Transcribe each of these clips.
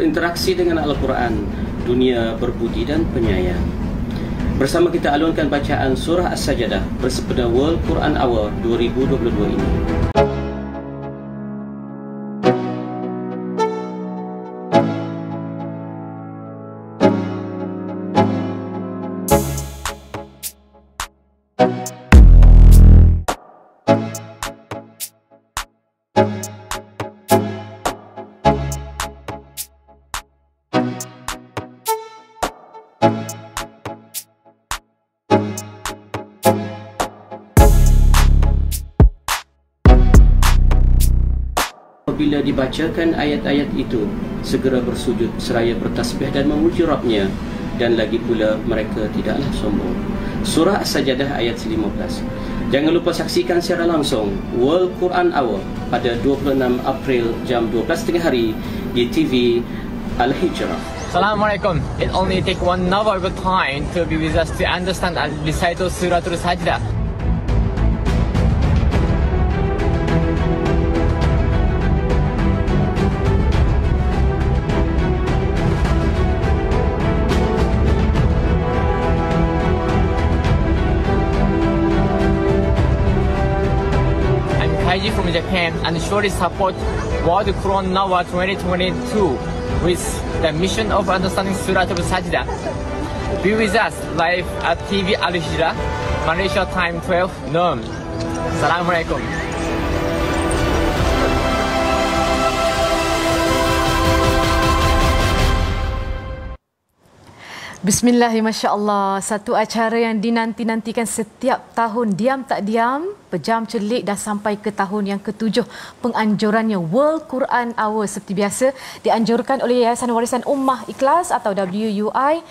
berinteraksi dengan Al-Quran, dunia berbudi dan penyayang. Bersama kita alunkan bacaan surah As-Sajadah bersepeda World Quran Hour 2022 ini. Apabila dibacakan ayat-ayat itu, segera bersujud seraya bertasbih dan memuji Rabbnya, dan lagi pula mereka tidaklah sombong. Surah As-Sajadah ayat 15. Jangan lupa saksikan secara langsung World Quran Hour pada 26 April jam 12.30 hari di TV Al-Hijrah. Assalamualaikum. It only take 1 hour of time to be with us to understand and recite Surah Al-Sajdah. Kaiji from Japan and surely support World Quran Hour 2022 with the mission of understanding Surah Al-Sajdah. Be with us live at TV Al-Hijrah, Malaysia time 12 noon. Assalamualaikum. Bismillahirrahmanirrahim. Masya Allah, satu acara yang dinanti-nantikan setiap tahun, diam tak diam, pejam celik dah sampai ke tahun yang ke-7 penganjurannya World Quran Hour. Seperti biasa dianjurkan oleh Yayasan Warisan Ummah Ikhlas atau WUI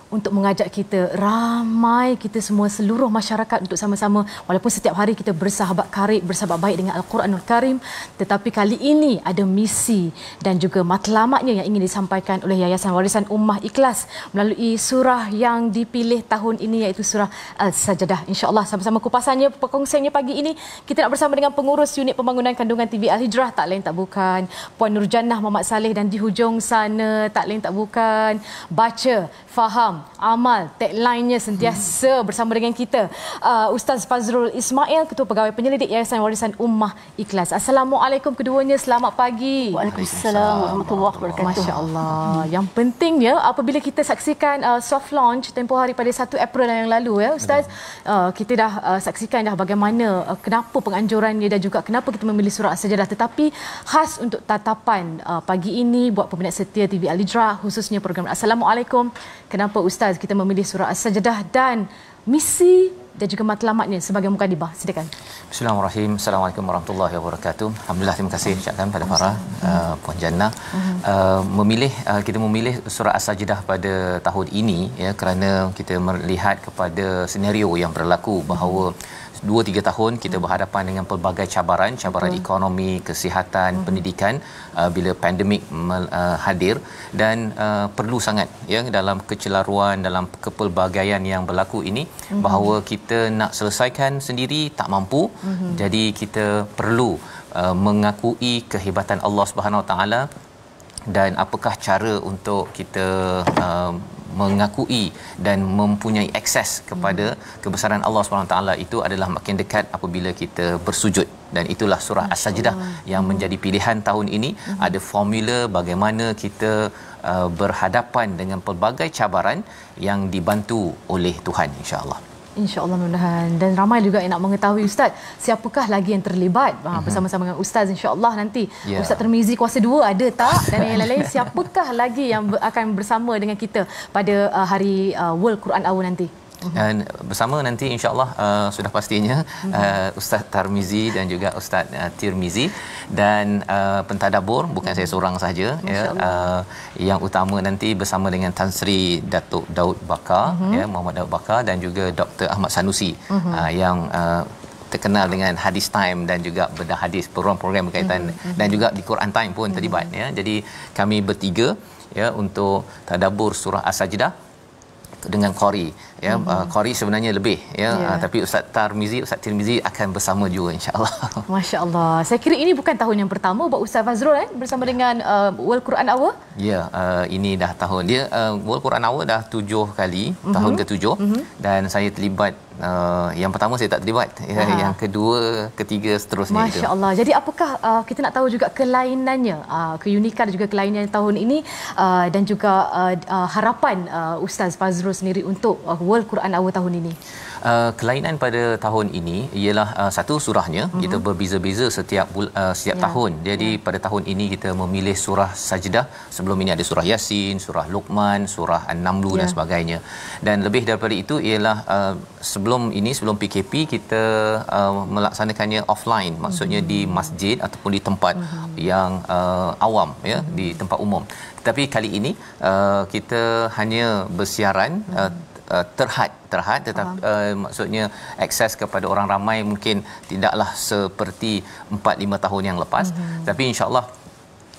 untuk mengajak kita ramai, kita semua seluruh masyarakat untuk sama-sama, walaupun setiap hari kita bersahabat karib, bersahabat baik dengan Al-Quranul Karim, tetapi kali ini ada misi dan juga matlamatnya yang ingin disampaikan oleh Yayasan Warisan Ummah Ikhlas melalui surah yang dipilih tahun ini, iaitu surah Al-Sajadah. InsyaAllah sama-sama kupasannya, perkongsiannya pagi ini kita nak bersama dengan pengurus unit pembangunan kandungan TV Al-Hijrah, tak lain tak bukan Puan Nurjannah Muhammad Saleh, dan di hujung sana tak lain tak bukan baca, faham, amal, tagline-nya sentiasa bersama dengan kita, Ustaz Fazrul Ismail, Ketua Pegawai Penyelidik Yayasan Warisan Ummah Ikhlas. Assalamualaikum keduanya, selamat pagi. Waalaikumsalam warahmatullahi wabarakatuh. Masya-Allah. Yang pentingnya apabila kita saksikan soft launch tempoh hari pada 1 April yang lalu, ya Ustaz, kita dah saksikan dah bagaimana kenapa penganjurannya dan juga kenapa kita memilih surah As-Sajadah, tetapi khas untuk tatapan pagi ini buat peminat setia TV Al-Hijrah, khususnya program Assalamualaikum, kenapa Ustaz kita memilih surah As-Sajadah dan misi dan juga matlamatnya sebagai mukadimah. Silakan. Bismillahirrahmanirrahim. Assalamualaikum warahmatullahi wabarakatuh. Alhamdulillah, terima kasih ucapkan pada Farah, Puan Jannah. Kita memilih surah As-Sajadah pada tahun ini, ya, kerana kita melihat kepada senario yang berlaku bahawa 2-3 tahun kita berhadapan dengan pelbagai cabaran ekonomi, kesihatan, pendidikan bila pandemik hadir, dan perlu sangat, ya, dalam kecelaruan, dalam kepelbagaian yang berlaku ini, bahawa kita nak selesaikan sendiri tak mampu. Jadi kita perlu mengakui kehebatan Allah Subhanahu Wa Taala, dan apakah cara untuk kita mengakui dan mempunyai akses kepada kebesaran Allah SWT itu adalah makin dekat apabila kita bersujud. Dan itulah surah As-Sajadah yang menjadi pilihan tahun ini. Ada formula bagaimana kita berhadapan dengan pelbagai cabaran yang dibantu oleh Tuhan, insya-Allah. InsyaAllah, mudah-mudahan. Dan ramai juga yang nak mengetahui, Ustaz, siapakah lagi yang terlibat bersama-sama dengan Ustaz, insyaAllah nanti. Ustaz Tirmizi Kuasa 2 ada tak? Dan yang lain-lain, siapakah lagi yang akan bersama dengan kita pada hari World Quran Hour nanti? Dan bersama nanti insya-Allah sudah pastinya Ustaz Tarmizi dan juga Ustaz Tirmizi, dan pentadabbur bukan saya seorang saja, ya, yang utama nanti bersama dengan Tan Sri Datuk Daud Bakar, ya, Muhammad Daud Bakar, dan juga Dr. Ahmad Sanusi, yang terkenal dengan Hadis Time dan juga bedah hadis, program-program berkaitan, dan juga di Quran Time pun terlibat, ya. Jadi kami bertiga, ya, untuk tadabbur surah As-Sajadah. dengan qari ya. Qari sebenarnya lebih ya, tapi Ustaz Tirmizi akan bersama juga insya-Allah. Masya-Allah. Saya kira ini bukan tahun yang pertama buat Ustaz Fazrul bersama dengan World Quran Hour. Ya, ini dah tahun dia World Quran Hour dah 7 kali, tahun ke-7 dan saya terlibat. Yang pertama saya tak terlibat, yang kedua, ketiga seterusnya. Masya-Allah. Jadi apakah kita nak tahu juga kelainannya, keunikan juga kelainan tahun ini, dan juga harapan Ustaz Fazrul sendiri untuk World Quran Hour tahun ini? Kelainan pada tahun ini ialah satu, surahnya kita berbeza-beza setiap tahun. Jadi pada tahun ini kita memilih surah Sajdah. Sebelum ini ada surah Yasin, surah Luqman, surah An-Naml dan sebagainya. Dan lebih daripada itu ialah sebelum PKP kita melaksanakannya offline, maksudnya di masjid ataupun di tempat yang awam ya, di tempat umum. Tetapi kali ini kita hanya bersiaran terhad tetapi maksudnya akses kepada orang ramai mungkin tidaklah seperti 4-5 tahun yang lepas, tapi insya-Allah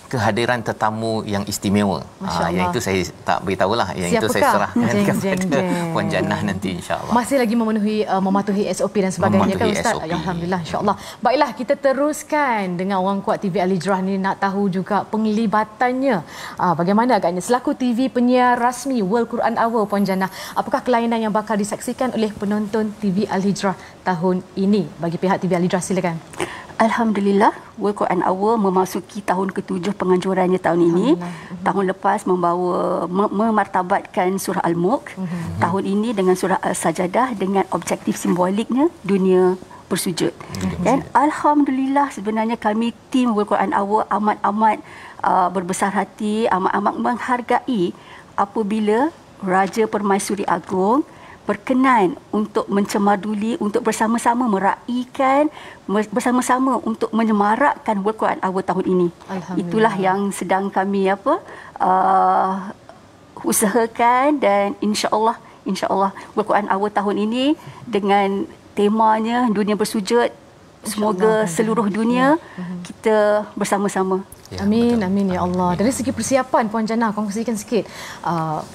kehadiran tetamu yang istimewa. Yang itu saya tak beritahulah, yang siapakah? Itu saya serahkan kepada Puan Jannah nanti insya-Allah. Masih lagi mematuhi SOP dan sebagainya kan Ustaz? Alhamdulillah, insya-Allah. Baiklah, kita teruskan dengan orang kuat TV Al Hijrah ni, nak tahu juga penglibatannya. Bagaimana agaknya selaku TV penyiar rasmi World Quran Hour, Puan Jannah, apakah kelainan yang bakal disaksikan oleh penonton TV Al Hijrah tahun ini? Bagi pihak TV Al Hijrah, silakan. Alhamdulillah, World Quran Hour memasuki tahun ke-7 penganjurannya tahun ini. Tahun lepas memartabatkan surah Al-Mulk. Tahun ini dengan surah Al-Sajadah dengan objektif simboliknya dunia bersujud. Dan alhamdulillah, sebenarnya kami tim World Quran Hour amat-amat berbesar hati, amat-amat menghargai apabila Raja Permaisuri Agong berkenan untuk mencemarduli, untuk bersama-sama meraihkan, bersama-sama untuk menyemarakkan World Quran Hour tahun ini. Itulah yang sedang kami usahakan, dan insya-Allah World Quran Hour tahun ini dengan temanya dunia bersujud, semoga seluruh dunia kita bersama-sama. Amin, amin ya Allah. Dari segi persiapan, Puan Jannah, kongsikan sikit.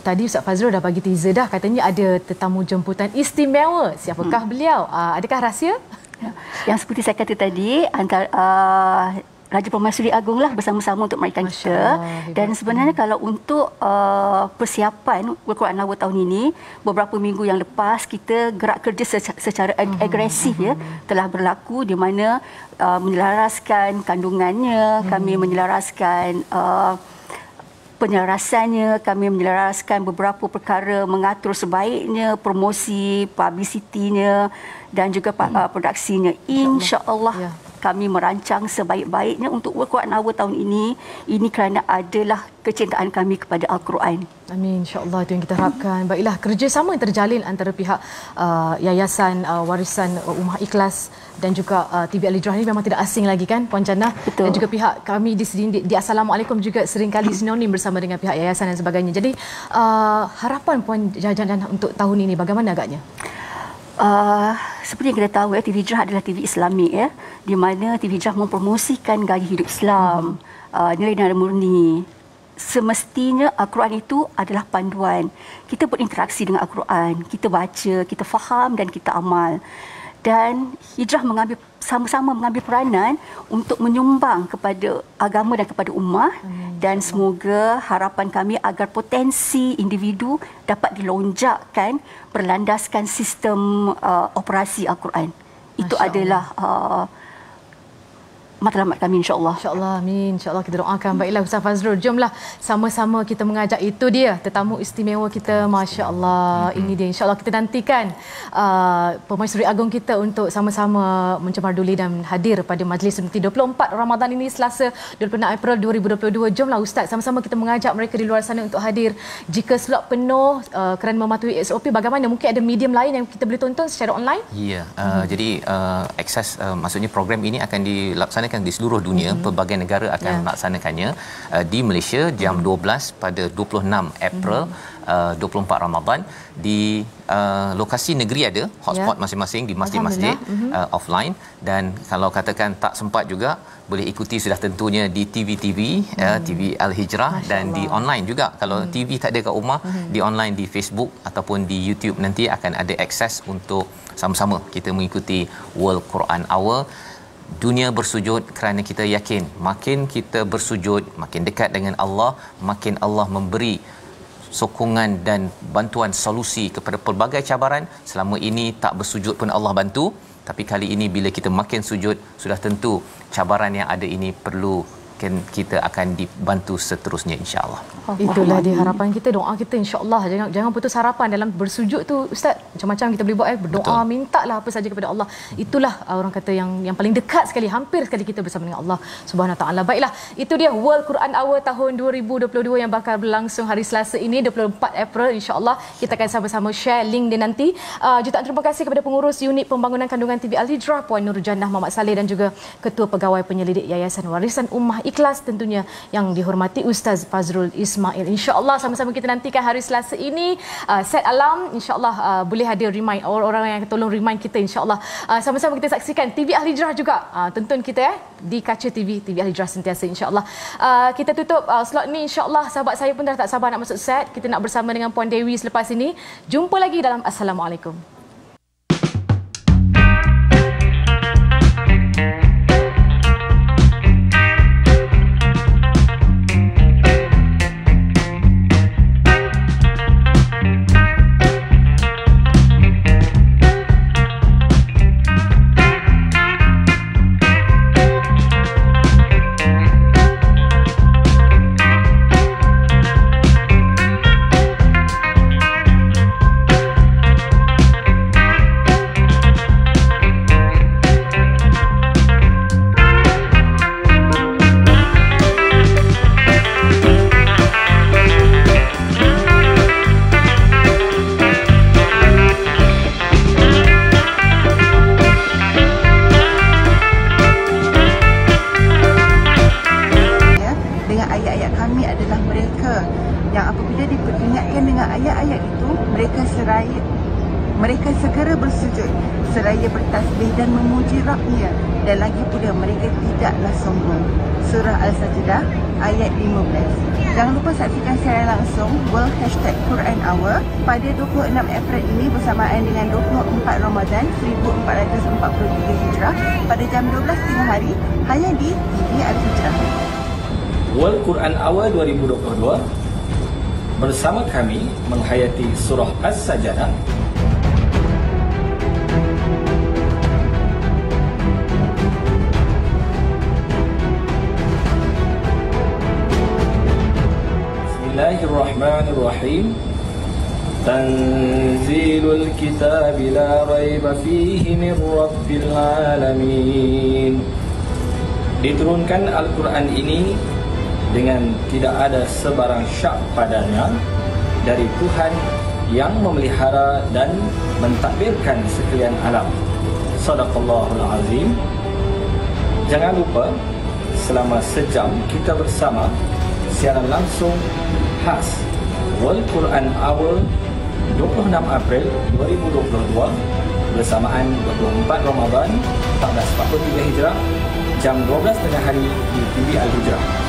Tadi Ustaz Fazrul dah bagi teaser dah, katanya ada tetamu jemputan istimewa. Siapakah beliau? Adakah rahsia? Yang seperti saya kata tadi, antara Raja Permaisuri Agong lah bersama-sama untuk meraihkan kita. Dan sebenarnya kalau untuk persiapan World Quran Hour tahun ini, beberapa minggu yang lepas kita gerak kerja secara agresif ya, telah berlaku, di mana menyelaraskan kandungannya, kami menyelaraskan penyelarasannya, kami menyelaraskan beberapa perkara, mengatur sebaiknya promosi, publicity-nya dan juga produksinya. Insya-Allah kami merancang sebaik-baiknya untuk World Quran Hour tahun ini. Ini kerana adalah kecintaan kami kepada Al-Quran. Amin, insya-Allah, itu yang kita harapkan. Baiklah, kerjasama yang terjalin antara pihak Yayasan Warisan Ummah Ikhlas dan juga TV Al Hijrah ini memang tidak asing lagi kan, Puan Jannah? Betul. Dan juga pihak kami di sini di Assalamualaikum juga seringkali sinonim bersama dengan pihak yayasan dan sebagainya. Jadi harapan Puan Jannah untuk tahun ini bagaimana agaknya? Seperti yang kita tahu, TV Hijrah adalah TV Islamik ya, di mana TV Hijrah mempromosikan gaya hidup Islam, nilai-nilai murni. Semestinya Al-Quran itu adalah panduan. Kita berinteraksi dengan Al-Quran, kita baca, kita faham dan kita amal. Dan Hijrah sama-sama mengambil peranan untuk menyumbang kepada agama dan kepada ummah. Dan semoga harapan kami agar potensi individu dapat dilonjakkan berlandaskan sistem operasi Al-Quran. Itu adalah matlamat kami, insya-Allah. Insya-Allah, amin. Insya-Allah kita doakan. Baiklah Ustaz Fazrul, jomlah sama-sama kita mengajak itu dia tetamu istimewa kita, masya-Allah. Ini dia, insya-Allah kita nantikan Permaisuri Agong kita untuk sama-sama mencemarduli dan hadir pada majlis nanti 24 Ramadan ini, Selasa 26 April 2022. Jomlah Ustaz, sama-sama kita mengajak mereka di luar sana untuk hadir. Jika slot penuh kerana mematuhi SOP, bagaimana? Mungkin ada medium lain yang kita boleh tonton secara online? Ya, jadi akses maksudnya program ini akan dilaksanakan diselenggarakan di seluruh dunia. Pelbagai negara akan melaksanakannya. Di Malaysia jam 12 pada 26 April 24 Ramadan di lokasi negeri ada hotspot masing-masing di masjid-masjid offline, dan kalau katakan tak sempat juga boleh ikuti sudah tentunya di TV TV Al-Hijrah dan di online juga. Kalau TV tak ada kat rumah, di online di Facebook ataupun di YouTube nanti akan ada akses untuk sama-sama kita mengikuti World Quran Hour. Dunia bersujud kerana kita yakin makin kita bersujud, makin dekat dengan Allah, makin Allah memberi sokongan dan bantuan solusi kepada pelbagai cabaran. Selama ini tak bersujud pun Allah bantu, tapi kali ini bila kita makin sujud, sudah tentu cabaran yang ada ini perlu kita akan dibantu seterusnya, insya-Allah. Itulah dia harapan kita, doa kita, insya-Allah. Jangan putus harapan dalam bersujud tu, Ustaz. Macam-macam kita boleh buat, berdoa, mintalah apa saja kepada Allah. Itulah orang kata yang paling dekat sekali, hampir sekali kita bersama dengan Allah Subhanahu taala. Baiklah, itu dia World Quran Hour tahun 2022 yang bakal berlangsung hari Selasa ini 24 April, insya-Allah. Kita akan sama-sama share link dia nanti. Jutaan terima kasih kepada pengurus unit pembangunan kandungan TV Al-Hijrah Puan Nur Jannah Muhammad Saleh dan juga Ketua Pegawai Penyelidik Yayasan Warisan Ummah Ikhlas tentunya yang dihormati Ustaz Fazrul Ismail. InsyaAllah sama-sama kita nantikan hari Selasa ini. Set alarm, insyaAllah boleh ada remind orang-orang yang tolong remind kita, insyaAllah. Sama-sama kita saksikan TV Al-Hijrah juga. Tonton kita di kaca TV Al-Hijrah sentiasa, insyaAllah. Kita tutup slot ni, insyaAllah. Sahabat saya pun dah tak sabar nak masuk set. Kita nak bersama dengan Puan Dewi selepas ini. Jumpa lagi dalam Assalamualaikum. Mereka segera bersujud seraya bertasbih dan memuji Rabb-Nya, dan lagi pula mereka tidaklah sombong. Surah Al-Sajdah ayat 15. Jangan lupa saksikan secara langsung World #Quran Hour pada 26 April ini bersamaan dengan 24 Ramadan 1443 Hijrah pada jam 12 tengah hari hanya di TV Al-Hijrah. World Quran Hour 2022 bersama kami menghayati surah As-Sajdah. Bismillahirrahmanirrahim. Tanzilul kitab la raiba fihi min rabbil alamin. Diturunkan Al-Quran ini dengan tidak ada sebarang syak padanya dari Tuhan yang memelihara dan mentadbirkan sekalian alam. Sadaqallahul azim. Jangan lupa selama sejam kita bersama siaran langsung khas World Quran Hour 26 April 2022 bersamaan 24 Ramadan 1443 Hijrah jam 12 tengah hari di TV Al-Hijrah.